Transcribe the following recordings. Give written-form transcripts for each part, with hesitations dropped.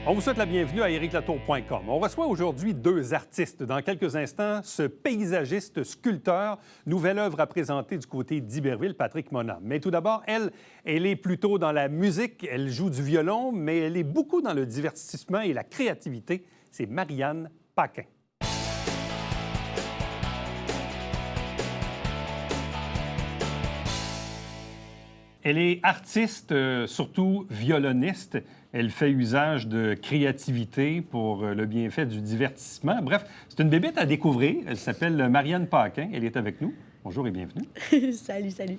On vous souhaite la bienvenue à ericlatour.com. On reçoit aujourd'hui deux artistes. Dans quelques instants, ce paysagiste sculpteur, nouvelle œuvre à présenter du côté d'Iberville, Patrick Monat. Mais tout d'abord, elle est plutôt dans la musique, elle joue du violon, mais elle est beaucoup dans le divertissement et la créativité. C'est Marianne Paquin. Elle est artiste, surtout violoniste. Elle fait usage de créativité pour le bienfait du divertissement. Bref, c'est une bébête à découvrir. Elle s'appelle Marianne Paquin. Elle est avec nous. Bonjour et bienvenue. Salut, salut.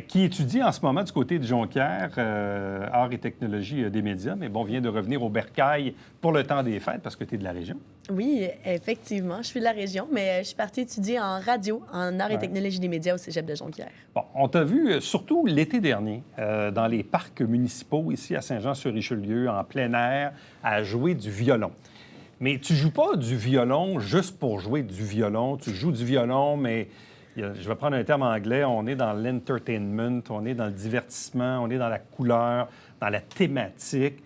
Qui étudie en ce moment du côté de Jonquière, Arts et technologies des médias, mais bon, vient de revenir au Bercail pour le temps des fêtes parce que tu es de la région. Oui, effectivement, je suis de la région, mais je suis partie étudier en radio, en Arts et technologies des médias au Cégep de Jonquière. Bon, on t'a vu surtout l'été dernier dans les parcs municipaux ici à Saint-Jean-sur-Richelieu, en plein air, à jouer du violon. Mais tu joues pas du violon juste pour jouer du violon. Tu joues du violon, mais je vais prendre un terme anglais, on est dans l'entertainment, on est dans le divertissement, on est dans la couleur, dans la thématique.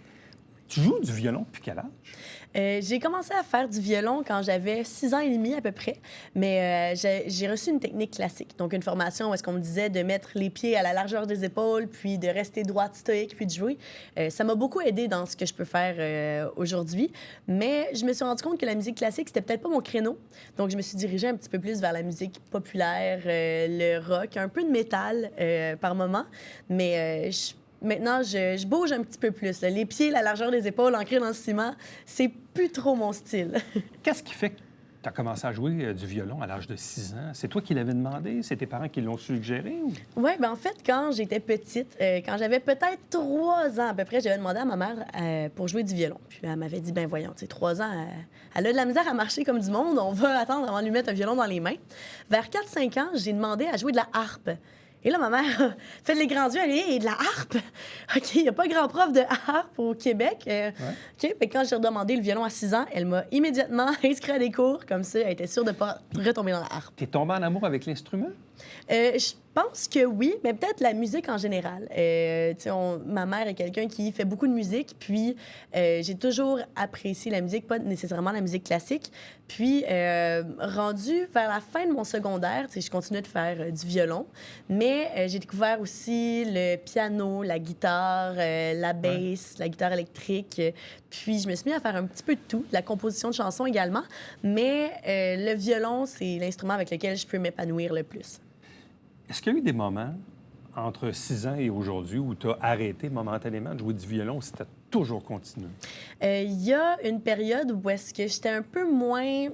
Tu joues du violon depuis quel âge? J'ai commencé à faire du violon quand j'avais 6 ans et demi à peu près, mais j'ai reçu une technique classique, donc une formation où est-ce qu'on me disait de mettre les pieds à la largeur des épaules, puis de rester droite, stoïque, puis de jouer. Ça m'a beaucoup aidé dans ce que je peux faire aujourd'hui, mais je me suis rendu compte que la musique classique, c'était peut-être pas mon créneau, donc je me suis dirigée un petit peu plus vers la musique populaire, le rock, un peu de métal par moment, mais maintenant, je bouge un petit peu plus. Là. Les pieds, la largeur des épaules, ancrés dans le ciment, c'est plus trop mon style. Qu'est-ce qui fait que tu as commencé à jouer du violon à l'âge de 6 ans? C'est toi qui l'avais demandé? C'est tes parents qui l'ont suggéré? Ou... Oui, bien en fait, quand j'étais petite, quand j'avais peut-être 3 ans à peu près, j'avais demandé à ma mère pour jouer du violon. Puis elle m'avait dit, ben voyons, tu sais, 3 ans, elle a de la misère à marcher comme du monde, on va attendre avant de lui mettre un violon dans les mains. Vers 4-5 ans, j'ai demandé à jouer de la harpe. Et là, ma mère fait les grands yeux, elle dit « de la harpe? OK, il n'y a pas grand prof de harpe au Québec. OK, fait quand j'ai redemandé le violon à 6 ans, elle m'a immédiatement inscrit à des cours, comme ça, elle était sûre de ne pas retomber dans la harpe. T'es tombée en amour avec l'instrument? Je pense que oui, mais peut-être la musique en général. Ma mère est quelqu'un qui fait beaucoup de musique, puis j'ai toujours apprécié la musique, pas nécessairement la musique classique. Puis, rendu vers la fin de mon secondaire, je continuais de faire du violon, mais j'ai découvert aussi le piano, la guitare, la basse, la guitare électrique. Puis, je me suis mis à faire un petit peu de tout, de la composition de chansons également, mais le violon, c'est l'instrument avec lequel je peux m'épanouir le plus. Est-ce qu'il y a eu des moments entre 6 ans et aujourd'hui où tu as arrêté momentanément de jouer du violon ou si tu as toujours continué? Il y a une période où est-ce que j'étais un peu moins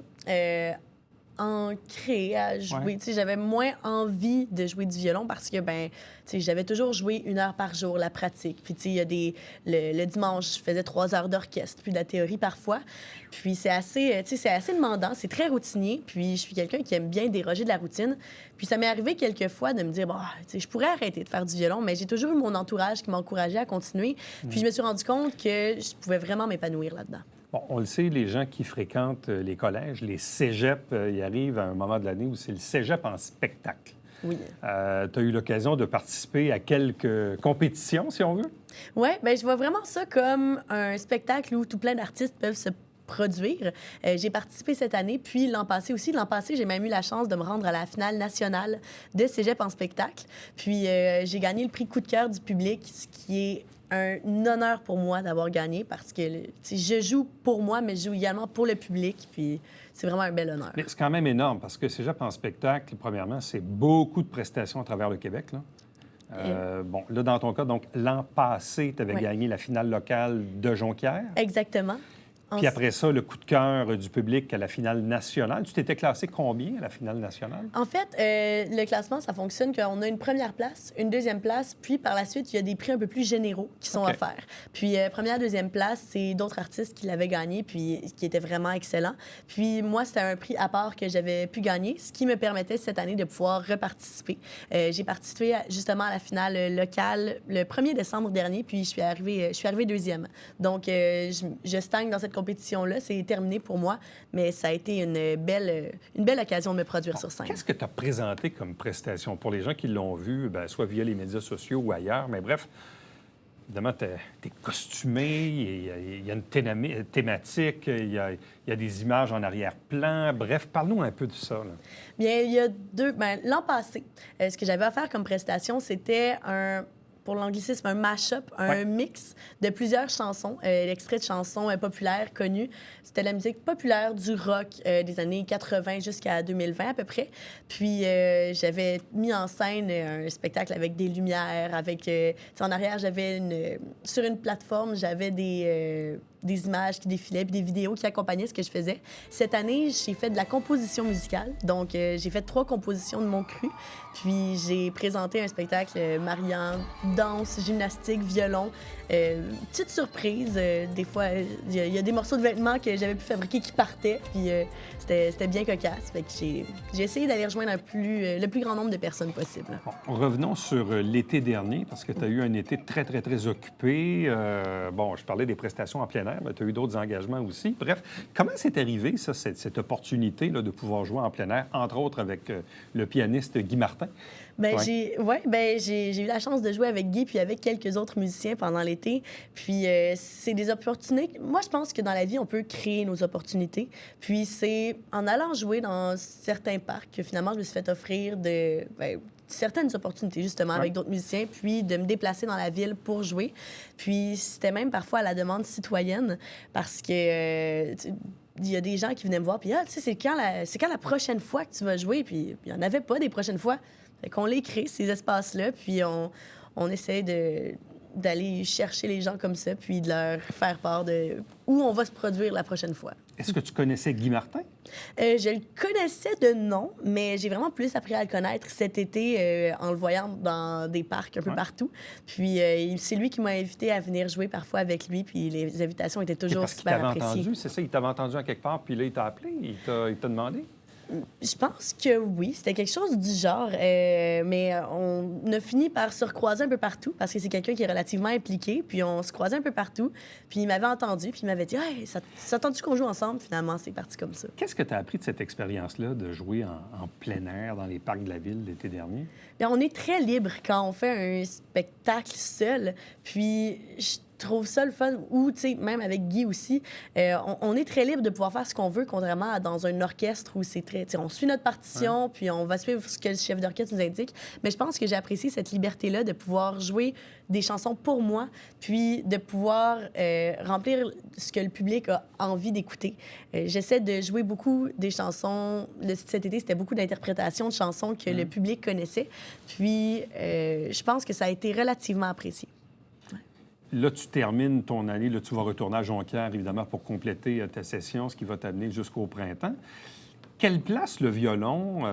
ancrée à jouer. Ouais. J'avais moins envie de jouer du violon parce que j'avais toujours joué 1 heure par jour, la pratique. Puis il y a le dimanche, je faisais 3 heures d'orchestre, puis de la théorie parfois. Puis c'est assez demandant, c'est très routinier. Puis je suis quelqu'un qui aime bien déroger de la routine. Puis ça m'est arrivé quelques fois de me dire, je pourrais arrêter de faire du violon, mais j'ai toujours eu mon entourage qui m'encourageait à continuer. Puis je me suis rendu compte que je pouvais vraiment m'épanouir là-dedans. Bon, on le sait, les gens qui fréquentent les collèges, les cégeps, y arrivent à un moment de l'année où c'est le cégep en spectacle. Oui. Tu as eu l'occasion de participer à quelques compétitions, si on veut? Oui, bien, je vois vraiment ça comme un spectacle où tout plein d'artistes peuvent se produire. J'ai participé cette année, puis l'an passé aussi. L'an passé, j'ai même eu la chance de me rendre à la finale nationale de cégep en spectacle. Puis j'ai gagné le prix coup de cœur du public, ce qui est un honneur pour moi d'avoir gagné parce que je joue pour moi, mais je joue également pour le public. Puis c'est vraiment un bel honneur. Mais c'est quand même énorme parce que Cégep en spectacle, premièrement, c'est beaucoup de prestations à travers le Québec. Là. Bon, là, dans ton cas, donc l'an passé, tu avais gagné la finale locale de Jonquière. Exactement. Puis après ça, le coup de cœur du public à la finale nationale. Tu t'étais classé combien à la finale nationale? En fait, le classement, ça fonctionne qu'on a une première place, une deuxième place, puis par la suite, il y a des prix un peu plus généraux qui sont offerts. Puis première, deuxième place, c'est d'autres artistes qui l'avaient gagné, puis qui étaient vraiment excellents. Puis moi, c'était un prix à part que j'avais pu gagner, ce qui me permettait cette année de pouvoir reparticiper. J'ai participé justement à la finale locale le 1er décembre dernier, puis je suis arrivée deuxième. Donc, je stagne dans cette compétition-là. C'est terminé pour moi, mais ça a été une belle occasion de me produire sur scène. Qu'est-ce que tu as présenté comme prestation? Pour les gens qui l'ont vu, soit via les médias sociaux ou ailleurs, mais bref, Évidemment, tu es costumé, il y a une thématique, il y a des images en arrière-plan. Bref, parle-nous un peu de ça. Là. Bien, il y a deux... Bien, l'an passé, ce que j'avais à faire comme prestation, c'était pour l'anglicisme, un mash-up, un mix de plusieurs chansons, l'extrait de chansons populaires connues. C'était la musique populaire du rock des années 80 jusqu'à 2020 à peu près. Puis j'avais mis en scène un spectacle avec des lumières, avec... en arrière, sur une plateforme, j'avais des images qui défilaient, puis des vidéos qui accompagnaient ce que je faisais. Cette année, j'ai fait de la composition musicale. Donc, j'ai fait 3 compositions de mon cru. Puis, j'ai présenté un spectacle mariant danse, gymnastique, violon. Petite surprise. Des fois, il y a des morceaux de vêtements que j'avais pu fabriquer qui partaient. Puis, c'était bien cocasse. Fait que j'ai essayé d'aller rejoindre le plus grand nombre de personnes possible. Bon, revenons sur l'été dernier, parce que tu as eu un été très, très, très occupé. Je parlais des prestations en plein air, mais tu as eu d'autres engagements aussi. Bref, comment c'est arrivé, ça, cette opportunité là, de pouvoir jouer en plein air, entre autres avec le pianiste Guy Martin? Bien, j'ai eu la chance de jouer avec Guy puis avec quelques autres musiciens pendant l'été. Puis c'est des opportunités. Moi, je pense que dans la vie, on peut créer nos opportunités. Puis c'est en allant jouer dans certains parcs que finalement, je me suis fait offrir certaines opportunités, justement, avec d'autres musiciens, puis de me déplacer dans la ville pour jouer. Puis c'était même parfois à la demande citoyenne, parce que... il y a des gens qui venaient me voir, puis c'est quand la prochaine fois que tu vas jouer? Puis il n'y en avait pas des prochaines fois. Fait qu'on les crée, ces espaces-là, puis on essaie d'aller chercher les gens comme ça, puis de leur faire part de où on va se produire la prochaine fois. Est-ce que tu connaissais Guy Martin? Je le connaissais de nom, mais j'ai vraiment plus appris à le connaître cet été en le voyant dans des parcs un peu partout. Puis c'est lui qui m'a invité à venir jouer parfois avec lui, puis les invitations étaient toujours super appréciées. Entendu, c'est ça? Il t'avait entendu à quelque part, puis là, il t'a appelé? Il t'a demandé? Je pense que oui, c'était quelque chose du genre, mais on a fini par se recroiser un peu partout parce que c'est quelqu'un qui est relativement impliqué, puis on se croisait un peu partout, puis il m'avait entendu, puis il m'avait dit « Hey, ça tente-tu qu'on joue ensemble? » Finalement, c'est parti comme ça. Qu'est-ce que tu as appris de cette expérience-là de jouer en plein air dans les parcs de la ville l'été dernier? Bien, on est très libre quand on fait un spectacle seul, puis je trouve ça le fun, ou, tu sais, même avec Guy aussi, on est très libre de pouvoir faire ce qu'on veut, contrairement à dans un orchestre où c'est très... Tu sais, on suit notre partition, puis on va suivre ce que le chef d'orchestre nous indique. Mais je pense que j'ai apprécié cette liberté-là de pouvoir jouer des chansons pour moi, puis de pouvoir remplir ce que le public a envie d'écouter. J'essaie de jouer beaucoup des chansons... Cet été, c'était beaucoup d'interprétations de chansons que le public connaissait. Puis, je pense que ça a été relativement apprécié. Là, tu termines ton année. Là, tu vas retourner à Jonquière, évidemment, pour compléter ta session, ce qui va t'amener jusqu'au printemps. Quelle place le violon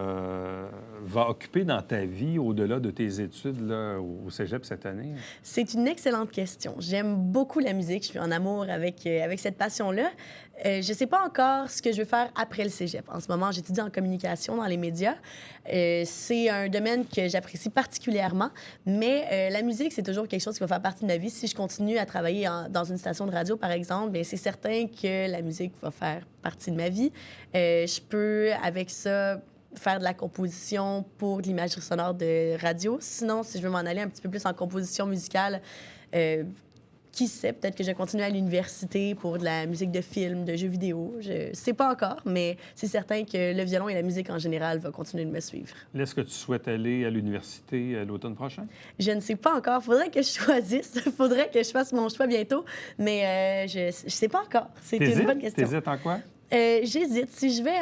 va occuper dans ta vie au-delà de tes études là, au cégep cette année? C'est une excellente question. J'aime beaucoup la musique. Je suis en amour avec cette passion-là. Je ne sais pas encore ce que je veux faire après le cégep. En ce moment, j'étudie en communication dans les médias. C'est un domaine que j'apprécie particulièrement, mais la musique, c'est toujours quelque chose qui va faire partie de ma vie. Si je continue à travailler dans une station de radio, par exemple, bien, c'est certain que la musique va faire partie de ma vie. Je peux, avec ça, faire de la composition pour de l'imagerie sonore de radio. Sinon, si je veux m'en aller un petit peu plus en composition musicale, qui sait, peut-être que je vais continuer à l'université pour de la musique de film, de jeux vidéo. Je ne sais pas encore, mais c'est certain que le violon et la musique en général vont continuer de me suivre. Est-ce que tu souhaites aller à l'université l'automne prochain? Je ne sais pas encore. Il faudrait que je choisisse. Il faudrait que je fasse mon choix bientôt, mais je ne sais pas encore. C'est une bonne question. T'hésites en quoi? J'hésite. Si je vais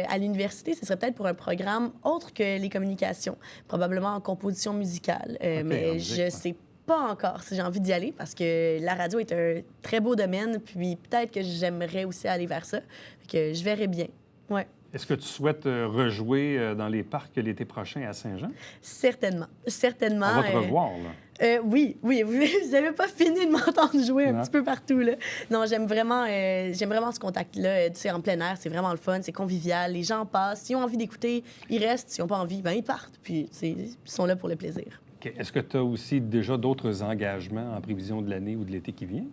à l'université, ce serait peut-être pour un programme autre que les communications, probablement en composition musicale. Mais je sais pas encore si j'ai envie d'y aller parce que la radio est un très beau domaine, puis peut-être que j'aimerais aussi aller vers ça. Fait que je verrai bien. Ouais. Est-ce que tu souhaites rejouer dans les parcs l'été prochain à Saint-Jean? Certainement. Certainement. On va te revoir, là. Oui. Vous n'avez pas fini de m'entendre jouer un petit peu partout, là. Non, j'aime vraiment ce contact-là. Tu sais, en plein air, c'est vraiment le fun, c'est convivial. Les gens passent. S'ils ont envie d'écouter, ils restent. S'ils n'ont pas envie, ben ils partent. Puis, tu sais, ils sont là pour le plaisir. Okay. Est-ce que tu as aussi déjà d'autres engagements en prévision de l'année ou de l'été qui vient?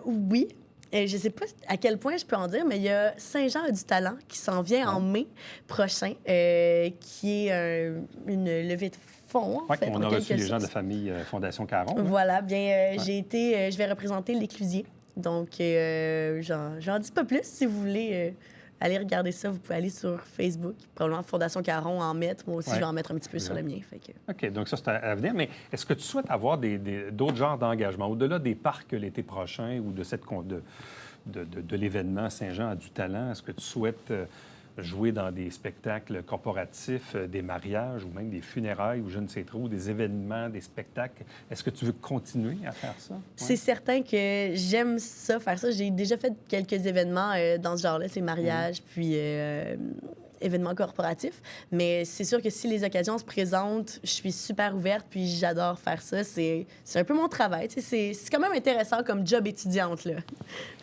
Oui. Je ne sais pas à quel point je peux en dire, mais il y a Saint-Jean a du talent qui s'en vient en mai prochain, qui est une levée de fonds, en Oui, fait. on a en reçu quelque les gens de sorte. la famille Fondation Caron. Là. Voilà, bien, je vais représenter l'Éclusier. Donc, j'en dis pas plus. Si vous voulez aller regarder ça, vous pouvez aller sur Facebook, probablement Fondation Caron en mettre. Moi aussi, Ouais. je vais en mettre un petit peu sur le mien. Fait que... OK, donc ça, c'est à venir. Mais est-ce que tu souhaites avoir d'autres genres d'engagement, au-delà des parcs l'été prochain ou de l'événement Saint-Jean a du talent? Est-ce que tu souhaites jouer dans des spectacles corporatifs, des mariages ou même des funérailles ou je ne sais trop, des événements, des spectacles? Est-ce que tu veux continuer à faire ça? Ouais. C'est certain que j'aime ça, faire ça. J'ai déjà fait quelques événements dans ce genre-là, c'est mariage, puis événements corporatifs. Mais c'est sûr que si les occasions se présentent, je suis super ouverte, puis j'adore faire ça. C'est un peu mon travail. Tu sais, c'est quand même intéressant comme job étudiante, là.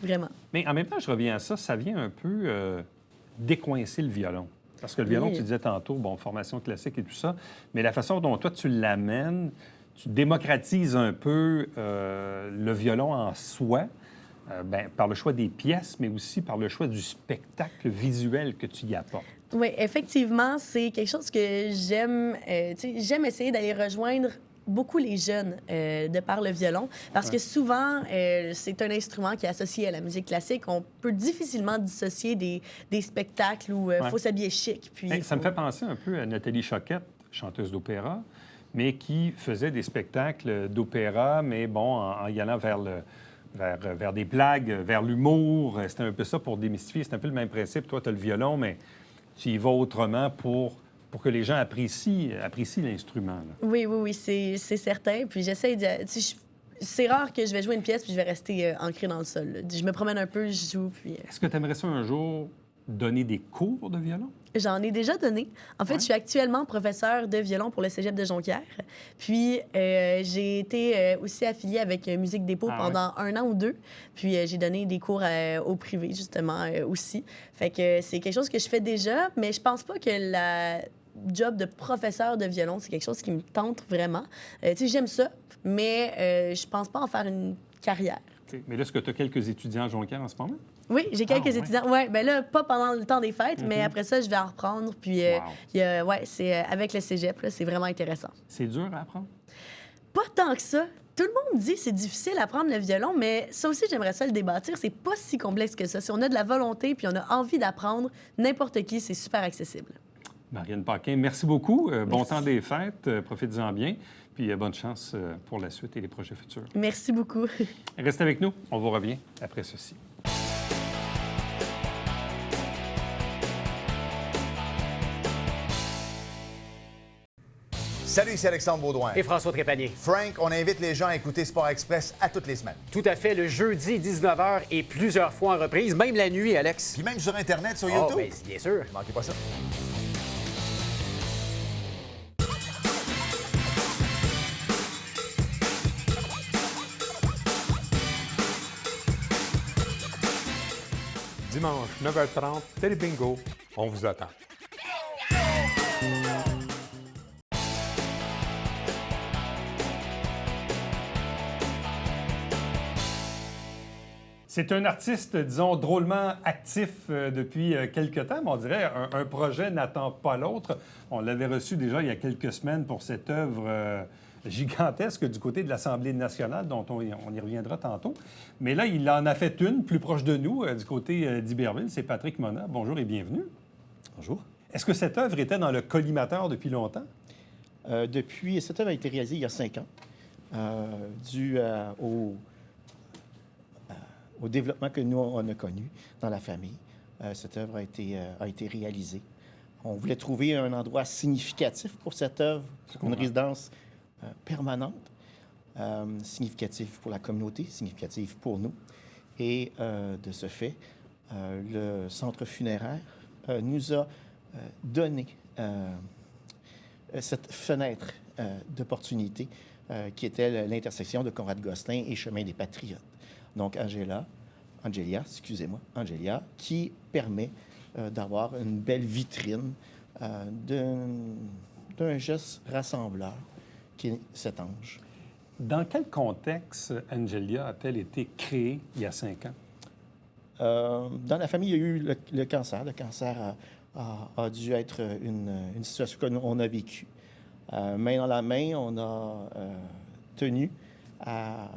Vraiment. Mais en même temps, je reviens à ça, ça vient un peu décoincer le violon. Parce que le violon, Oui. tu disais tantôt, bon, formation classique et tout ça, mais la façon dont toi, tu l'amènes, tu démocratises un peu le violon en soi, par le choix des pièces, mais aussi par le choix du spectacle visuel que tu y apportes. Oui, effectivement, c'est quelque chose que j'aime. Tu sais, j'aime essayer d'aller rejoindre beaucoup les jeunes de par le violon, parce que souvent, c'est un instrument qui est associé à la musique classique. On peut difficilement dissocier des spectacles où il faut s'habiller chic. Puis Ça me fait penser un peu à Nathalie Choquette, chanteuse d'opéra, mais qui faisait des spectacles d'opéra, mais bon, en y allant vers des blagues, vers l'humour. C'était un peu ça pour démystifier. C'est un peu le même principe. Toi, tu as le violon, mais tu y vas autrement pour que les gens apprécient l'instrument. Là. Oui, c'est certain. Puis j'essaie de... tu sais, c'est rare que je vais jouer une pièce puis je vais rester ancrée dans le sol. Là. Je me promène un peu, je joue, puis... Est-ce que tu aimerais ça un jour donner des cours de violon? J'en ai déjà donné. En fait, je suis actuellement professeure de violon pour le Cégep de Jonquière. Puis, j'ai été aussi affiliée avec Musique Dépôt pendant 1 an ou 2. Puis, j'ai donné des cours au privé, justement, aussi. Fait que c'est quelque chose que je fais déjà, mais je pense pas que la job de professeur de violon, c'est quelque chose qui me tente vraiment. Tu sais, j'aime ça, mais je pense pas en faire une carrière. Okay. Mais là, est-ce que tu as quelques étudiants à Jonquière en ce moment? Oui, j'ai quelques étudiants. Ouais, ben là, pas pendant le temps des fêtes, mais après ça, je vais en reprendre. Puis, c'est avec le cégep, là, c'est vraiment intéressant. C'est dur à apprendre? Pas tant que ça. Tout le monde dit que c'est difficile à apprendre le violon, mais ça aussi, j'aimerais ça le débattre. C'est pas si complexe que ça. Si on a de la volonté puis on a envie d'apprendre, n'importe qui, c'est super accessible. Marianne Paquin, merci beaucoup. Bon temps des fêtes. Profitez-en bien. Puis bonne chance pour la suite et les projets futurs. Merci beaucoup. Restez avec nous. On vous revient après ceci. Salut, ici Alexandre Baudouin. Et François Trépanier. Frank, on invite les gens à écouter Sport Express à toutes les semaines. Tout à fait, le jeudi 19h et plusieurs fois en reprise, même la nuit, Alex. Puis même sur Internet, sur YouTube. Ben, bien sûr. Ne manquez pas ça. Dimanche, 9h30, Télé Bingo, on vous attend. C'est un artiste, disons, drôlement actif depuis quelque temps, mais on dirait un projet n'attend pas l'autre. On l'avait reçu déjà il y a quelques semaines pour cette œuvre gigantesque du côté de l'Assemblée nationale, dont on y reviendra tantôt. Mais là, il en a fait une plus proche de nous, du côté d'Iberville. C'est Patrick Mona. Bonjour et bienvenue. Bonjour. Est-ce que cette œuvre était dans le collimateur depuis longtemps? Cette œuvre a été réalisée il y a 5 ans, dû au développement que nous, on a connu dans la famille. Cette œuvre a été réalisée. On voulait trouver un endroit significatif pour cette œuvre, une résidence permanente, significative pour la communauté, significative pour nous. Et de ce fait, le centre funéraire nous a donné cette fenêtre d'opportunité qui était l'intersection de Conrad-Gosselin et Chemin des Patriotes. Donc, Angélia, qui permet d'avoir une belle vitrine d'un geste rassembleur qui est cet ange. Dans quel contexte Angélia a-t-elle été créée il y a 5 ans? Dans la famille, il y a eu le cancer. Le cancer a dû être une situation qu'on a vécue. Main dans la main, on a tenu à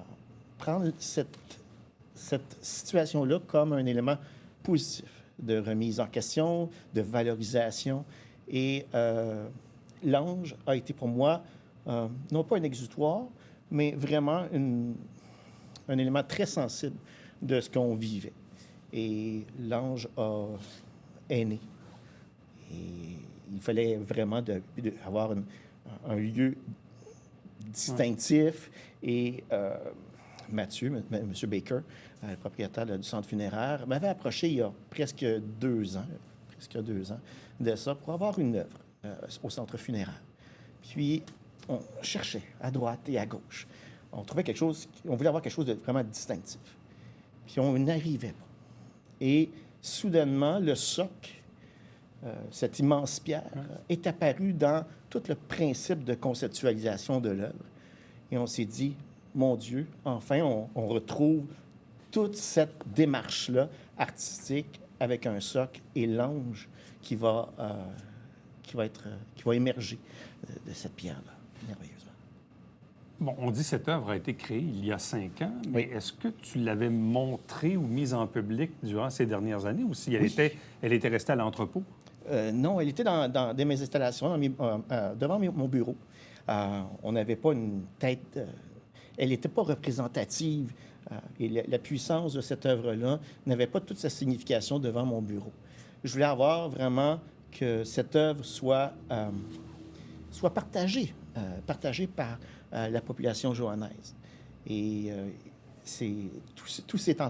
prendre cette situation-là comme un élément positif de remise en question, de valorisation. Et l'ange a été pour moi, non pas un exutoire, mais vraiment un élément très sensible de ce qu'on vivait. Et l'ange est né. Et il fallait vraiment avoir un lieu distinctif. Et Mathieu, M. Baker, le propriétaire du centre funéraire, m'avait approché il y a presque 2 ans, de ça, pour avoir une œuvre au centre funéraire. Puis, on cherchait à droite et à gauche. On trouvait on voulait avoir quelque chose de vraiment distinctif. Puis, on n'arrivait pas. Et soudainement, le soc, cette immense pierre, est apparu dans tout le principe de conceptualisation de l'œuvre. Et on s'est dit, mon Dieu, enfin, on retrouve toute cette démarche-là artistique avec un soc et l'ange qui va émerger de cette pierre-là, merveilleusement. Bon, on dit que cette œuvre a été créée il y a 5 ans, mais est-ce que tu l'avais montrée ou mise en public durant ces dernières années ou si elle était restée à l'entrepôt? Non, elle était dans mes installations, devant mon bureau. On n'avait pas une tête... elle n'était pas représentative. Et la puissance de cette œuvre-là n'avait pas toute sa signification devant mon bureau. Je voulais avoir vraiment que cette œuvre soit partagée par la population johannaise. Et tout s'était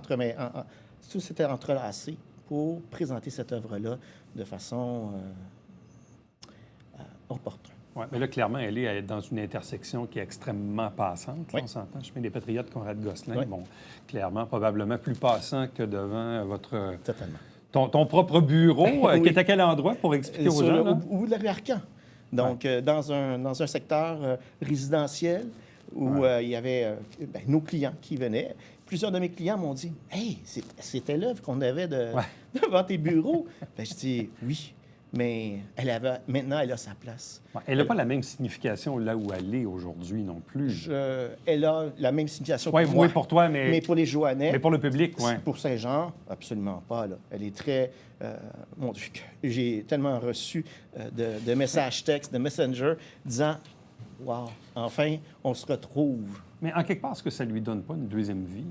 entrelacé pour présenter cette œuvre-là de façon opportune. Oui, mais là, clairement, elle est dans une intersection qui est extrêmement passante. Oui. On s'entend. Je mets des Patriotes Conrad Gosselin. Oui. Bon, clairement, probablement plus passant que devant votre... Totalement. Ton propre bureau, Oui. qui est à quel endroit pour expliquer aux gens? Au bout de la rue Arcan. Donc, dans un secteur résidentiel où il y avait nos clients qui venaient. Plusieurs de mes clients m'ont dit « Hey, c'était l'œuvre qu'on avait devant tes bureaux. » Je dis « Oui, mais maintenant, elle a sa place. Ouais, elle n'a pas la même signification là où elle est aujourd'hui non plus. Elle a la même signification pour moi. Oui, pour toi, mais pour les Joannais. Mais pour le public, oui. Pour Saint-Jean, absolument pas. Là. Elle est très... mon Dieu, j'ai tellement reçu de messages textes, de Messenger, disant « Wow, enfin, on se retrouve. » Mais en quelque part, est-ce que ça lui donne pas une deuxième vie?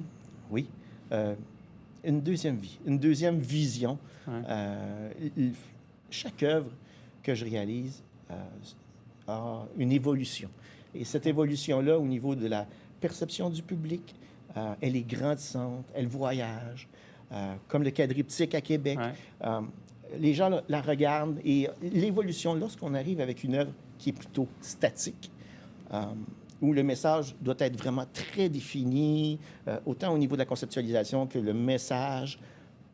Oui. Une deuxième vie, une deuxième vision. Ouais. Chaque œuvre que je réalise a une évolution. Et cette évolution-là, au niveau de la perception du public, elle est grandissante, elle voyage, comme le quadriptyque à Québec. Ouais. Les gens la regardent et l'évolution, lorsqu'on arrive avec une œuvre qui est plutôt statique, où le message doit être vraiment très défini, autant au niveau de la conceptualisation que le message.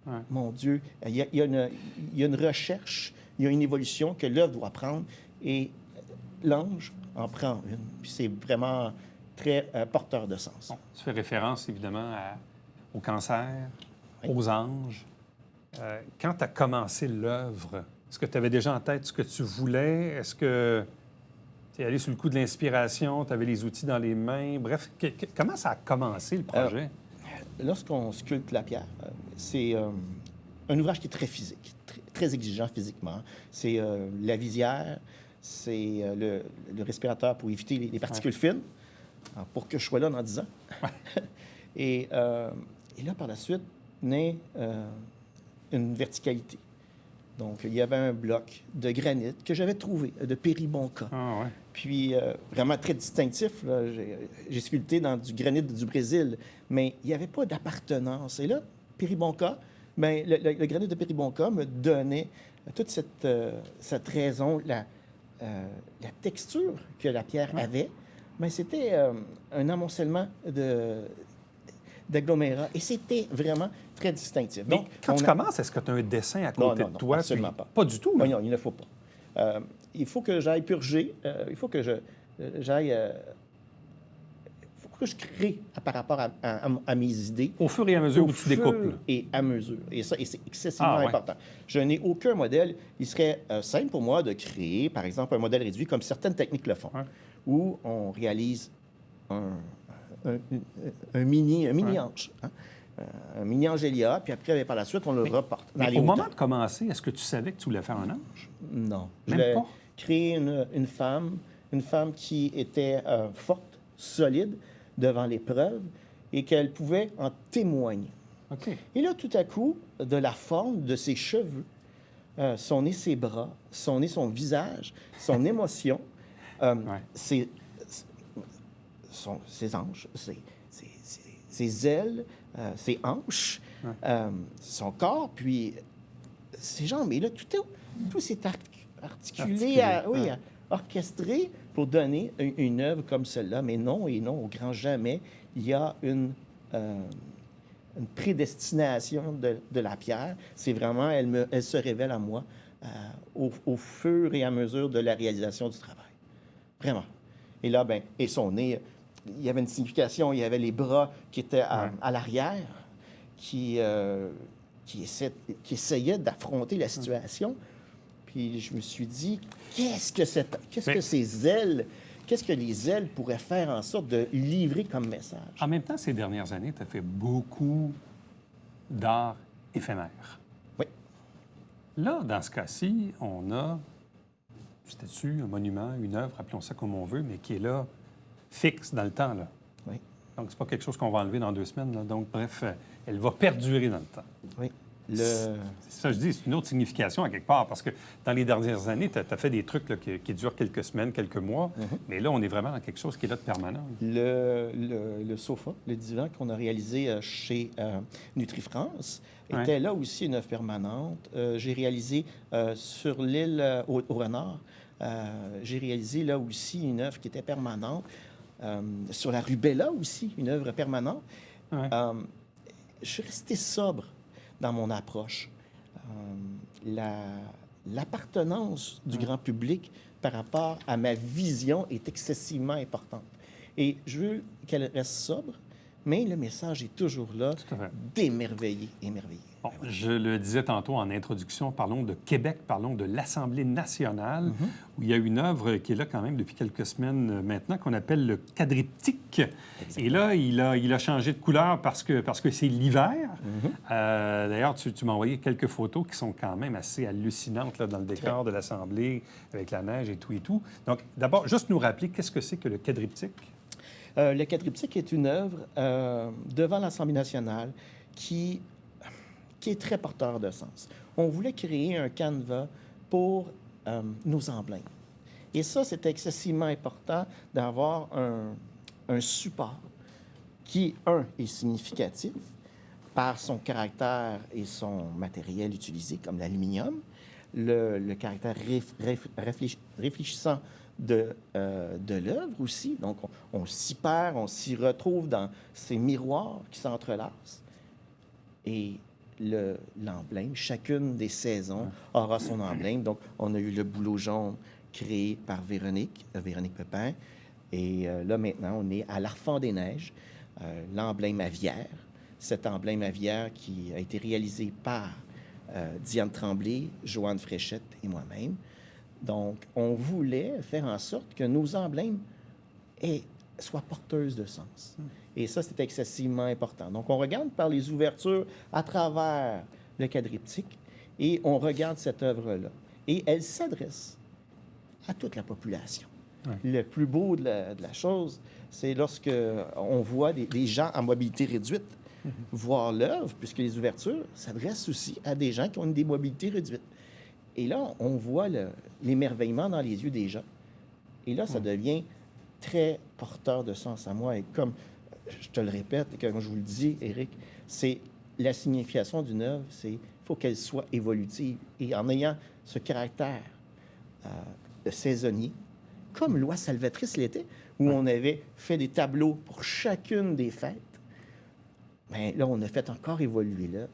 Ouais. Mon Dieu, il y a une recherche, il y a une évolution que l'œuvre doit prendre et l'ange en prend une. Puis c'est vraiment très porteur de sens. Bon, tu fais référence évidemment au cancer, aux anges. Quand tu as commencé l'œuvre, est-ce que tu avais déjà en tête ce que tu voulais? Est-ce que tu es allé sur le coup de l'inspiration, tu avais les outils dans les mains? Bref, comment ça a commencé le projet? Lorsqu'on sculpte la pierre, c'est un ouvrage qui est très physique, très exigeant physiquement. C'est la visière, c'est le respirateur pour éviter les particules fines, pour que je sois là dans 10 ans. Et là, par la suite, naît une verticalité. Donc, il y avait un bloc de granit que j'avais trouvé, de Péribonka. Ah, ouais. Puis, vraiment très distinctif. Là. J'ai sculpté dans du granit du Brésil, mais il n'y avait pas d'appartenance. Et là, Péribonka, bien, le granit de Péribonka me donnait toute cette raison, la texture que la pierre avait. Mais c'était un amoncellement d'agglomérats. Et c'était vraiment très distinctif. Mais Donc, quand tu commences, est-ce que tu as un dessin à côté de toi? Absolument pas. Pas du tout? Là. Non, il ne faut pas. Il faut que j'aille purger. Il faut que j'aille... pourquoi je crée par rapport à mes idées. Au fur et à mesure Au où tu découpes. là. Et à mesure. Et ça, c'est excessivement Ah, ouais. important. Je n'ai aucun modèle. Il serait simple pour moi de créer, par exemple, un modèle réduit, comme certaines techniques le font, Ouais. où on réalise un mini hanche, hein, un mini angélia, puis après, par la suite, on le reporte. dans Mais les au hauteurs. moment de commencer, est-ce que tu savais que tu voulais faire un ange? Non. Je Même voulais pas? créer une femme qui était forte, solide, devant l'épreuve, et qu'elle pouvait en témoigner. OK. Et là, tout à coup, de la forme de ses cheveux, son nez, ses bras, son nez, son visage, son émotion, ses hanches, ses ailes, ses hanches, son corps, puis ses jambes. Et là, tout s'est articulé, orchestré pour donner une œuvre comme celle-là. Mais non, et non, au grand jamais, il y a une prédestination de la pierre. C'est vraiment, elle se révèle à moi au fur et à mesure de la réalisation du travail. Vraiment. Et là, et son nez, il y avait une signification. Il y avait les bras qui étaient à l'arrière, qui essayaient d'affronter la situation. Puis je me suis dit, qu'est-ce que les ailes pourraient faire en sorte de livrer comme message? En même temps, ces dernières années, tu as fait beaucoup d'art éphémère. Oui. Là, dans ce cas-ci, on a une statue, un monument, une œuvre, appelons ça comme on veut, mais qui est là, fixe dans le temps. Là. Oui. Donc, c'est pas quelque chose qu'on va enlever dans 2 semaines. Là. Donc, bref, elle va perdurer dans le temps. Oui. C'est ça, je dis, c'est une autre signification à quelque part, parce que dans les dernières années, tu as fait des trucs là, qui durent quelques semaines, quelques mois, mais là, on est vraiment dans quelque chose qui est là de permanent. Le sofa, le divan qu'on a réalisé chez NutriFrance était là aussi une œuvre permanente. J'ai réalisé sur l'île au Renard, j'ai réalisé là aussi une œuvre qui était permanente. Sur la Rubella aussi, une œuvre permanente. Ouais. Je suis resté sobre dans mon approche. L'appartenance du grand public par rapport à ma vision est excessivement importante. Et je veux qu'elle reste sobre, mais le message est toujours là, Tout à fait. d'émerveiller, émerveiller. Bon, je le disais tantôt en introduction, parlons de Québec, parlons de l'Assemblée nationale, où il y a une œuvre qui est là quand même depuis quelques semaines maintenant, qu'on appelle le quadriptyque. Et là, il a changé de couleur parce que c'est l'hiver. D'ailleurs, tu m'as envoyé quelques photos qui sont quand même assez hallucinantes là, dans le décor de l'Assemblée, avec la neige et tout et tout. Donc, d'abord, juste nous rappeler, qu'est-ce que c'est que le quadriptyque? Le quadriptyque est une œuvre devant l'Assemblée nationale qui est très porteur de sens. On voulait créer un canevas pour nos emblèmes. Et ça, c'était excessivement important d'avoir un support qui, est significatif par son caractère et son matériel utilisé, comme l'aluminium, le caractère réfléchissant de l'œuvre aussi. Donc, on s'y perd, on s'y retrouve dans ces miroirs qui s'entrelacent. Et l'emblème, chacune des saisons aura son emblème. Donc, on a eu le bouleau jaune créé par Véronique Pepin. Et là, maintenant, on est à l'Arfand des Neiges, l'emblème aviaire. Cet emblème aviaire qui a été réalisé par Diane Tremblay, Joanne Fréchette et moi-même. Donc, on voulait faire en sorte que nos emblèmes soient porteuses de sens. Et ça, c'est excessivement important. Donc, on regarde par les ouvertures à travers le quadriptyque et on regarde cette œuvre-là. Et elle s'adresse à toute la population. Ouais. Le plus beau de la chose, c'est lorsque on voit des gens à mobilité réduite voir l'œuvre, puisque les ouvertures s'adressent aussi à des gens qui ont des mobilités réduites. Et là, on voit l'émerveillement dans les yeux des gens. Et là, ça devient très porteur de sens à moi. Et comme je te le répète, et comme je vous le dis, Éric, c'est la signification d'une œuvre, c'est qu'il faut qu'elle soit évolutive. Et en ayant ce caractère de saisonnier, comme Loi Salvatrice l'était, où on avait fait des tableaux pour chacune des fêtes, bien là, on a fait encore évoluer là.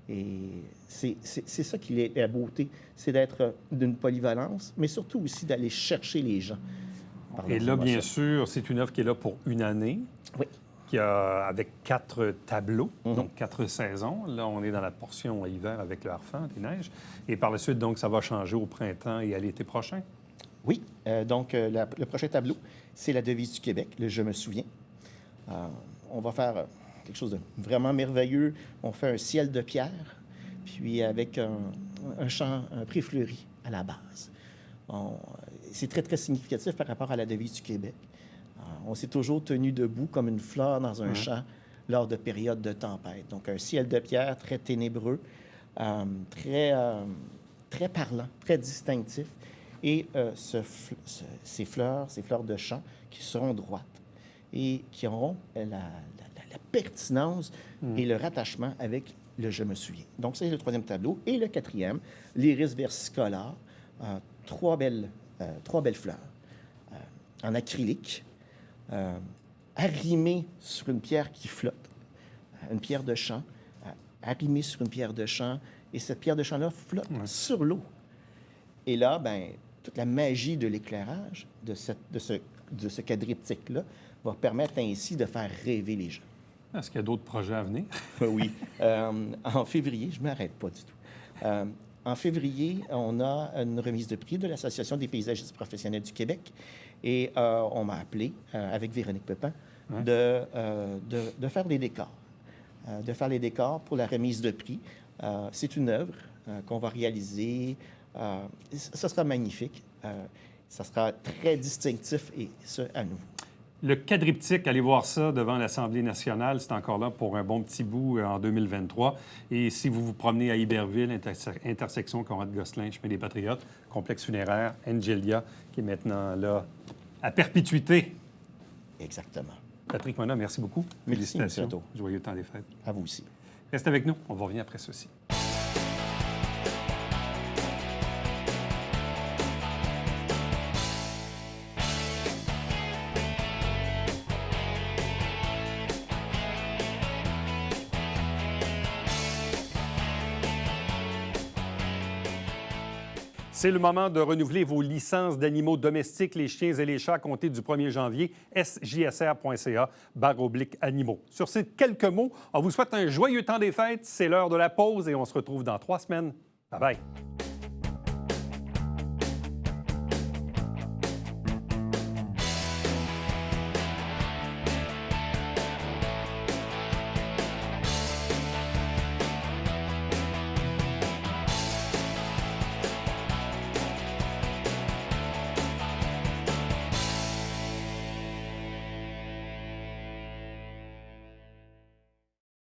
Et c'est ça qui est la beauté, c'est d'être d'une polyvalence, mais surtout aussi d'aller chercher les gens. Et là, bien sûr, c'est une œuvre qui est là pour une année. Oui. Avec 4 tableaux, donc 4 saisons. Là, on est dans la portion hiver avec le harfang, des neiges. Et par la suite, donc, ça va changer au printemps et à l'été prochain. Oui. Le prochain tableau, c'est la devise du Québec, le Je me souviens. On va faire quelque chose de vraiment merveilleux. On fait un ciel de pierre, puis avec un champ, un pré fleuri à la base. C'est très, très significatif par rapport à la devise du Québec. On s'est toujours tenu debout comme une fleur dans un champ lors de périodes de tempête. Donc, un ciel de pierre très ténébreux, très parlant, très distinctif. Et ces fleurs de champ qui seront droites et qui auront la pertinence et le rattachement avec le Je me souviens. Donc, c'est le troisième tableau. Et le quatrième, l'iris versicolare, trois belles fleurs en acrylique, arrimées sur une pierre qui flotte, une pierre de champ, arrimée sur une pierre de champ, et cette pierre de champ-là flotte sur l'eau. Et là, toute la magie de l'éclairage de ce quadriptyque-là va permettre ainsi de faire rêver les gens. Est-ce qu'il y a d'autres projets à venir? Oui. En février, je ne m'arrête pas du tout. En février, on a une remise de prix de l'Association des paysagistes professionnels du Québec. Et on m'a appelé, avec Véronique Pépin, de faire les décors. De faire les décors pour la remise de prix. C'est une œuvre qu'on va réaliser. Ça sera magnifique. Ça sera très distinctif et ce, à nouveau. Le quadriptyque, allez voir ça devant l'Assemblée nationale. C'est encore là pour un bon petit bout en 2023. Et si vous vous promenez à Iberville, intersection Conrad-Gosselin, chemin des Patriotes, complexe funéraire, Angelia, qui est maintenant là à perpétuité. Exactement. Patrick Mona, merci beaucoup. Merci, Félicitations. M. Nadeau. Joyeux temps des fêtes. À vous aussi. Reste avec nous. On va revenir après ceci. C'est le moment de renouveler vos licences d'animaux domestiques, les chiens et les chats, à compter du 1er janvier. sjsr.ca/animaux. Sur ces quelques mots, on vous souhaite un joyeux temps des fêtes. C'est l'heure de la pause et on se retrouve dans 3 semaines. Bye bye.